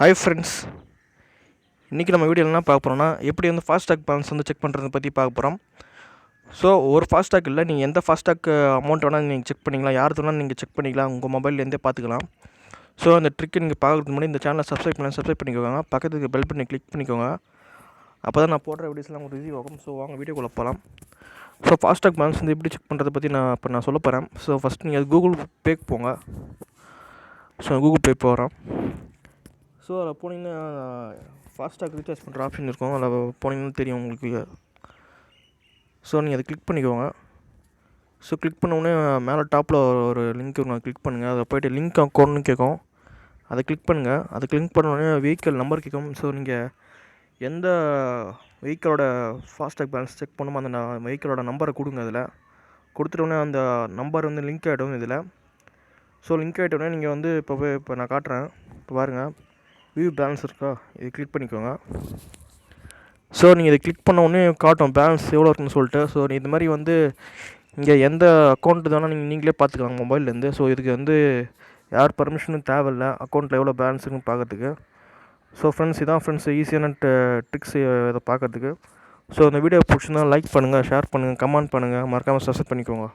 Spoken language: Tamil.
ஹாய் ஃப்ரெண்ட்ஸ், இன்றைக்கி நம்ம வீடியோவில் என்ன பார்க்க போகிறோம்னா, எப்படி வந்து ஃபாஸ்டாக் பேலன்ஸ் வந்து செக் பண்ணுறதை பற்றி பார்க்க போகிறோம். ஸோ ஒரு ஃபாஸ்டாக் இல்லை, நீங்கள் எந்த ஃபாஸ்டாக் அமௌண்ட் வேணால் நீங்கள் செக் பண்ணிக்கலாம், யாருக்கு வேணால் நீங்கள் செக் பண்ணிக்கலாம், உங்கள் மொபைல்லேருந்தே பார்த்துக்கலாம். ஸோ அந்த ட்ரிக்கு நீங்கள் பார்க்குறதுக்கு முன்னாடி இந்த சேனலை சப்ஸ்கிரைப் பண்ணிக்கோங்க, பக்கத்துக்கு பெல் பண்ணி கிளிக் பண்ணிக்கோங்க. அப்போ தான் நான் போடுற வீடியோஸ்லாம் உங்களுக்கு ரிசீவ் ஆகும். ஸோ வாங்க வீடியோக்குள்ளே போகலாம். ஸோ ஃபாஸ்டாக் பேலன்ஸ் வந்து எப்படி செக் பண்ணுறதை பற்றி நான் சொல்ல போகிறேன். ஸோ ஃபஸ்ட் நீங்கள் கூகுள் பேக்கு போங்க. ஸோ கூகுள் பே போகிறேன். ஸோ அதில் போனீங்கன்னா ஃபாஸ்டாக் ரீசார்ஜ் பண்ணுற ஆப்ஷன் இருக்கும், அதில் போனீங்கன்னா தெரியும் உங்களுக்கு. ஸோ நீங்கள் அதை கிளிக் பண்ணிக்கோங்க. ஸோ கிளிக் பண்ணோடனே மேலே டாப்பில் ஒரு லிங்க் நான் கிளிக் பண்ணுங்கள். அதை போய்ட்டு லிங்க் அக்கௌண்ட்னு கேட்கும், அதை கிளிக் பண்ணுங்கள். அதை கிளிக் பண்ணோடனே வெஹிக்கிள் நம்பர் கேட்கும். ஸோ நீங்கள் எந்த வெஹிக்கிளோட ஃபாஸ்டாக் பேலன்ஸ் செக் பண்ணுமோ அந்த வெஹிக்கிளோட நம்பரை கொடுங்க. அதில் கொடுத்துட்டோடனே அந்த நம்பர் வந்து லிங்க் ஆகிடும் இதில். ஸோ லிங்க் ஆகிட்டோடனே நீங்கள் வந்து இப்போ நான் காட்டுறேன், இப்போ பாருங்கள், வியூ பேலன்ஸ் இருக்கா, இது கிளிக் பண்ணிக்கோங்க. ஸோ நீங்கள் இதை கிளிக் பண்ண உடனே காட்டும் பேலன்ஸ் எவ்வளோ இருக்குன்னு சொல்லிட்டு. ஸோ இது மாதிரி வந்து இங்கே எந்த அக்கௌண்ட்டு தானே நீங்களே பார்த்துக்கலாம் மொபைல்லேருந்து. ஸோ இதுக்கு வந்து யார் பர்மிஷனும் தேவையில்லை அக்கௌண்ட்டில் எவ்வளோ பேலன்ஸ் இருக்குன்னு பார்க்கறதுக்கு. ஸோ ஃப்ரெண்ட்ஸ், இதான் ஃப்ரெண்ட்ஸ் ஈஸியான ட்ரிக்ஸ் இதை பார்க்கறதுக்கு. ஸோ இந்த வீடியோ பிடிச்சிருந்தா லைக் பண்ணுங்கள், ஷேர் பண்ணுங்கள், கமெண்ட் பண்ணுங்கள், மறக்காமல் சப்ஸ்கிரைப் பண்ணிக்கோங்க.